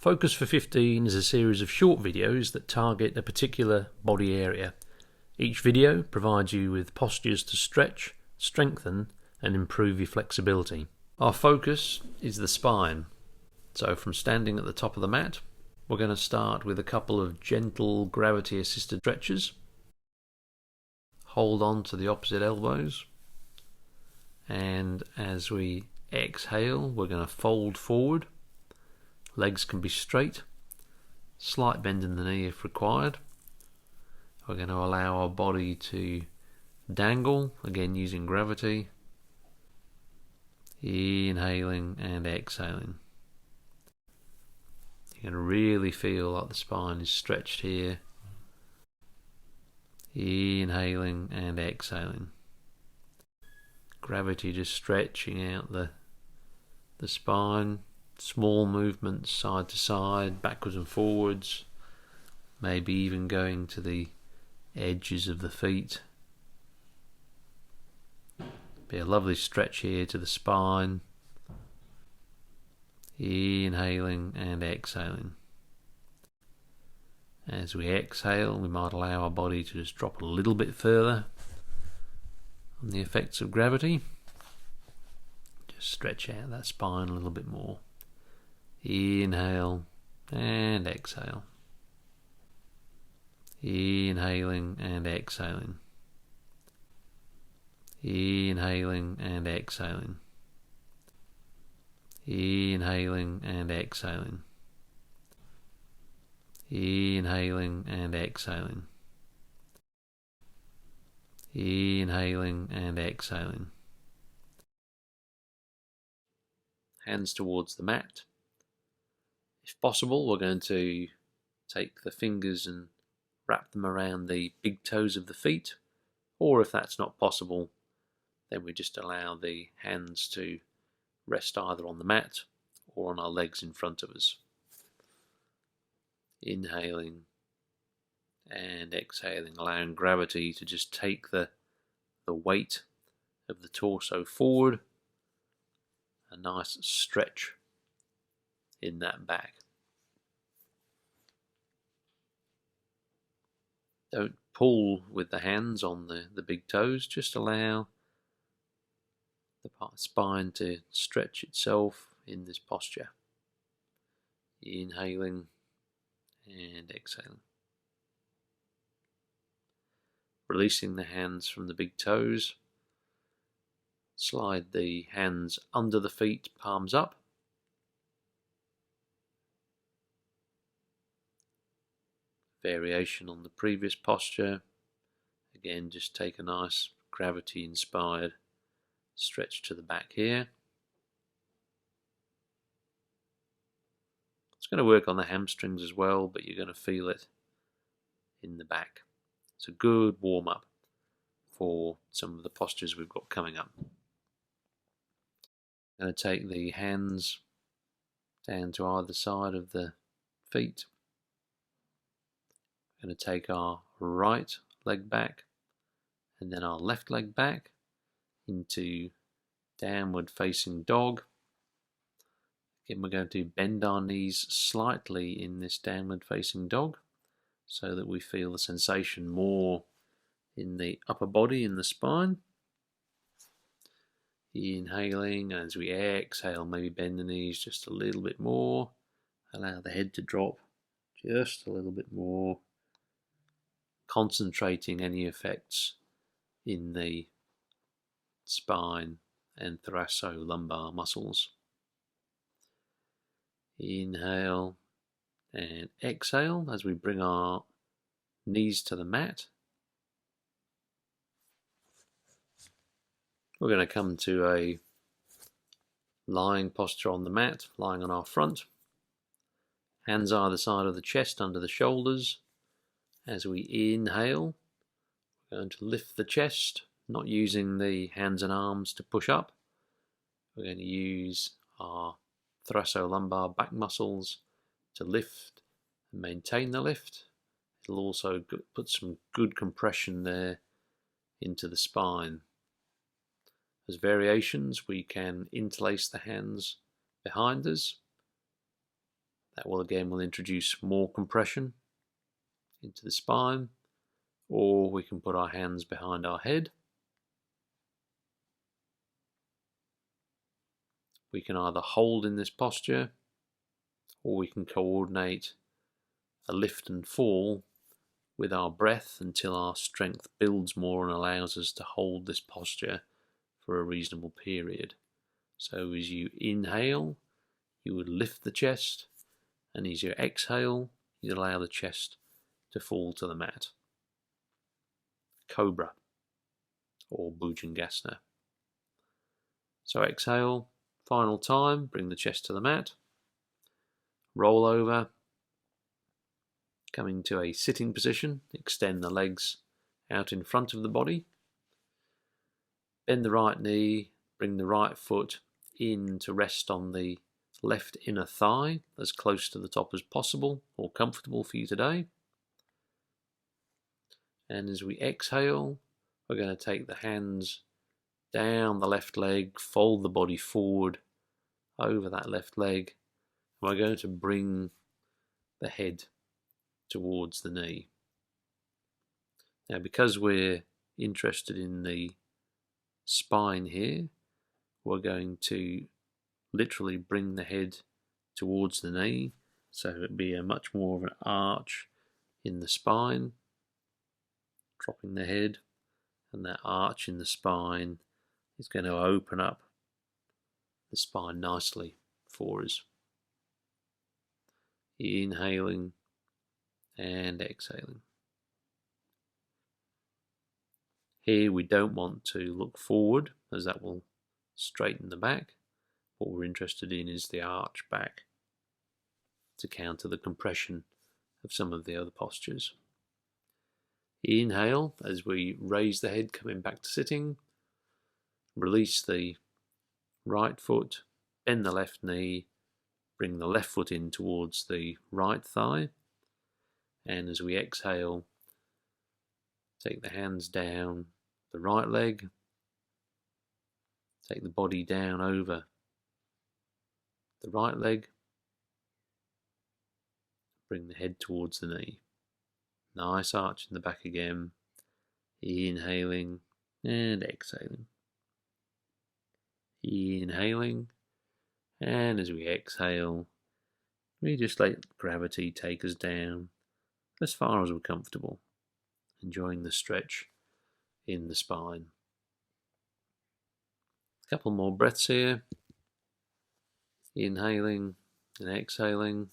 Focus for 15 is a series of short videos that target a particular body area. Each video provides you with postures to stretch, strengthen and improve your flexibility. Our focus is the spine. So from standing at the top of the mat, we're going to start with a couple of gentle gravity assisted stretches. Hold on to the opposite elbows, and as we exhale we're going to fold forward. Legs can be straight, slight bend in the knee if required. We're going to allow our body to dangle, again using gravity. Inhaling and exhaling. You can really feel like the spine is stretched here. Inhaling and exhaling. Gravity just stretching out the spine. Small movements side to side, backwards and forwards. Maybe even going to the edges of the feet. Be a lovely stretch here to the spine. Inhaling and exhaling. As we exhale, we might allow our body to just drop a little bit further on the effects of gravity. Just stretch out that spine a little bit more. Inhale and exhale. Inhaling and exhaling. Inhaling and exhaling. Inhaling and exhaling. Inhaling and exhaling. Inhaling and exhaling. Hands towards the mat. If possible, we're going to take the fingers and wrap them around the big toes of the feet, or if that's not possible, then we just allow the hands to rest either on the mat or on our legs in front of us. Inhaling and exhaling, allowing gravity to just take the weight of the torso forward. A nice stretch in that back. Don't pull with the hands on the big toes, just allow the spine to stretch itself in this posture. Inhaling and exhaling. Releasing the hands from the big toes. Slide the hands under the feet, palms up. Variation on the previous posture. Again, just take a nice gravity inspired stretch to the back here. It's going to work on the hamstrings as well, but you're going to feel it in the back. It's a good warm up for some of the postures we've got coming up. I'm going to take the hands down to either side of the feet. We're going to take our right leg back and then our left leg back into downward facing dog. Again, we're going to bend our knees slightly in this downward facing dog so that we feel the sensation more in the upper body, in the spine. Inhaling, as we exhale, maybe bend the knees just a little bit more. Allow the head to drop just a little bit more. Concentrating any effects in the spine and thoracolumbar muscles. Inhale and exhale as we bring our knees to the mat. We're going to come to a lying posture on the mat, lying on our front. Hands either side of the chest under the shoulders. As we inhale, we're going to lift the chest, not using the hands and arms to push up. We're going to use our thoracolumbar back muscles to lift and maintain the lift. It'll also put some good compression there into the spine. As variations, we can interlace the hands behind us, That will introduce more compression into the spine, or we can put our hands behind our head. We can either hold in this posture, or we can coordinate a lift and fall with our breath until our strength builds more and allows us to hold this posture for a reasonable period. So as you inhale, you would lift the chest, and as you exhale, you allow the chest to fall to the mat. Cobra or Bhujangasana. So exhale, final time, bring the chest to the mat, roll over, coming to a sitting position, extend the legs out in front of the body, bend the right knee, bring the right foot in to rest on the left inner thigh as close to the top as possible or comfortable for you today. And as we exhale, we're going to take the hands down the left leg, fold the body forward over that left leg, and we're going to bring the head towards the knee. Now, because we're interested in the spine here, we're going to literally bring the head towards the knee, so it'd be a much more of an arch in the spine, dropping the head, and that arch in the spine is going to open up the spine nicely for us. Inhaling and exhaling. Here we don't want to look forward, as that will straighten the back. What we're interested in is the arch back to counter the compression of some of the other postures. Inhale as we raise the head, coming back to sitting. Release the right foot, bend the left knee, bring the left foot in towards the right thigh, and as we exhale, take the hands down the right leg, take the body down over the right leg, bring the head towards the knee. Nice arch in the back again, inhaling and exhaling. Inhaling, and as we exhale, we just let gravity take us down as far as we're comfortable, enjoying the stretch in the spine. A couple more breaths here. Inhaling and exhaling.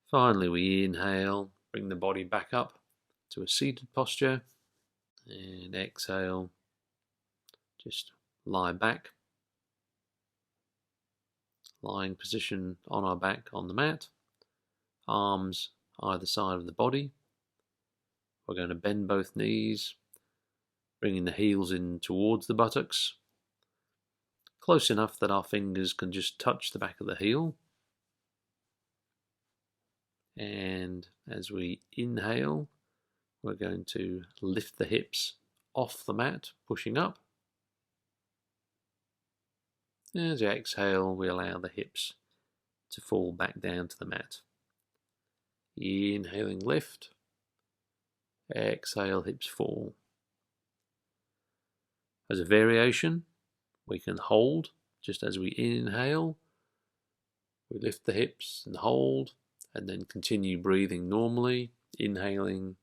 Finally, we inhale, bring the body back up to a seated posture, and exhale, just lie back. Lying position on our back on the mat, arms either side of the body. We're going to bend both knees, bringing the heels in towards the buttocks, close enough that our fingers can just touch the back of the heel. And as we inhale, we're going to lift the hips off the mat, pushing up. As we exhale, we allow the hips to fall back down to the mat. Inhaling, lift. Exhale, hips fall. As a variation, we can hold just as we inhale. We lift the hips and hold, and then continue breathing normally, inhaling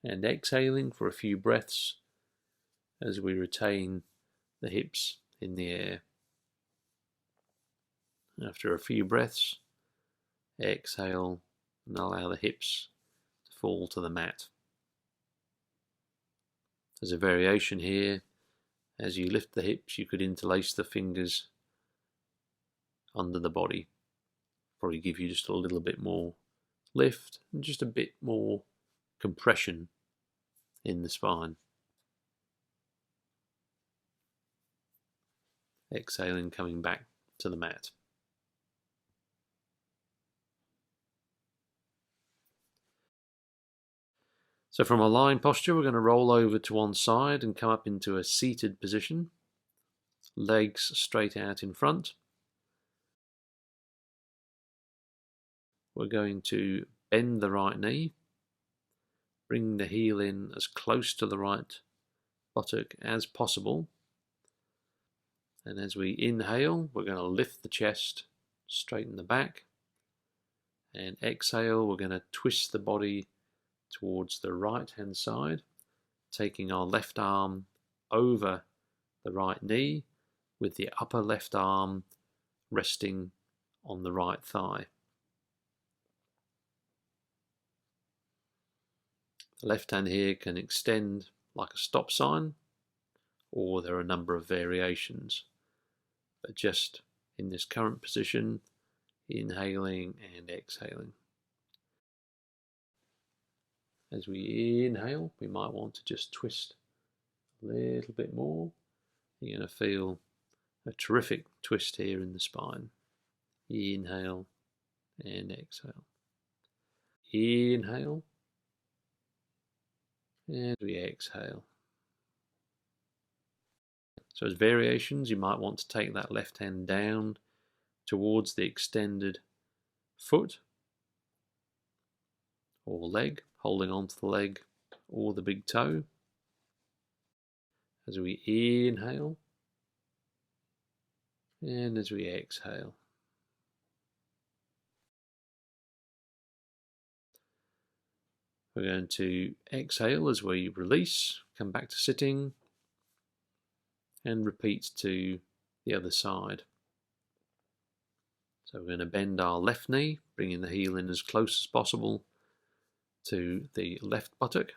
and exhaling for a few breaths as we retain the hips in the air. After a few breaths, exhale and allow the hips to fall to the mat. As a variation here, as you lift the hips, you could interlace the fingers under the body. Probably give you just a little bit more lift and just a bit more compression in the spine. Exhaling, coming back to the mat. So from a lying posture, we're going to roll over to one side and come up into a seated position. Legs straight out in front. we're going to bend the right knee, bring the heel in as close to the right buttock as possible. And as we inhale, we're going to lift the chest, straighten the back. And exhale, we're going to twist the body towards the right hand side, taking our left arm over the right knee with the upper left arm resting on the right thigh. The left hand here can extend like a stop sign, or there are a number of variations. But just in this current position, inhaling and exhaling. As we inhale, we might want to just twist a little bit more. You're going to feel a terrific twist here in the spine. Inhale and exhale. Inhale and we exhale. So as variations, you might want to take that left hand down towards the extended foot or leg, holding onto the leg or the big toe. As we inhale and as we exhale. We're going to exhale as we release, come back to sitting, and repeat to the other side. So we're going to bend our left knee, bringing the heel in as close as possible to the left buttock.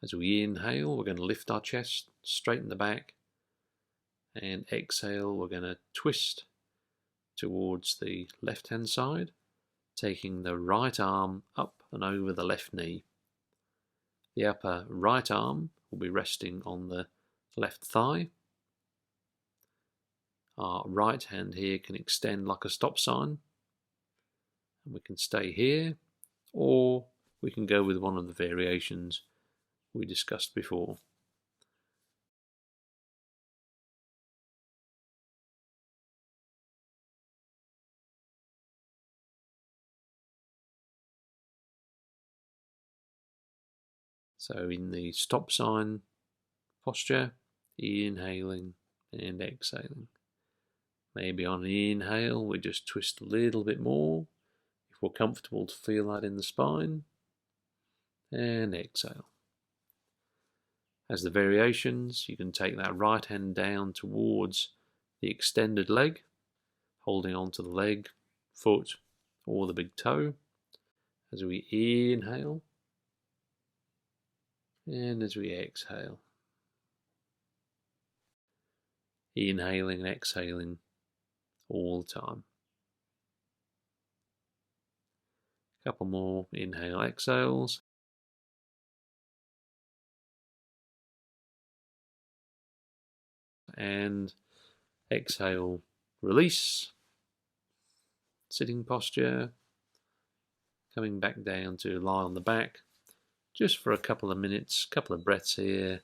As we inhale, we're going to lift our chest, straighten the back, and exhale, we're going to twist towards the left hand side, taking the right arm up and over the left knee. The upper right arm will be resting on the left thigh. Our right hand here can extend like a stop sign, and we can stay here, or we can go with one of the variations we discussed before. So in the stop sign posture, inhaling and exhaling. Maybe on an inhale, we just twist a little bit more, if we're comfortable to feel that in the spine, and exhale. As the variations, you can take that right hand down towards the extended leg, holding onto the leg, foot, or the big toe. As we inhale, and as we exhale. Inhaling and exhaling all the time. A couple more inhale, exhales. And exhale, release. Sitting posture. Coming back down to lie on the back. Just for a couple of minutes, couple of breaths here.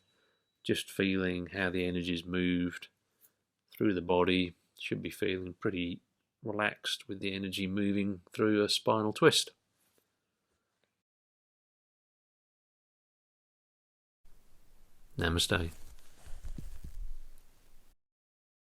Just feeling how the energy's moved through the body. Should be feeling pretty relaxed with the energy moving through a spinal twist. Namaste.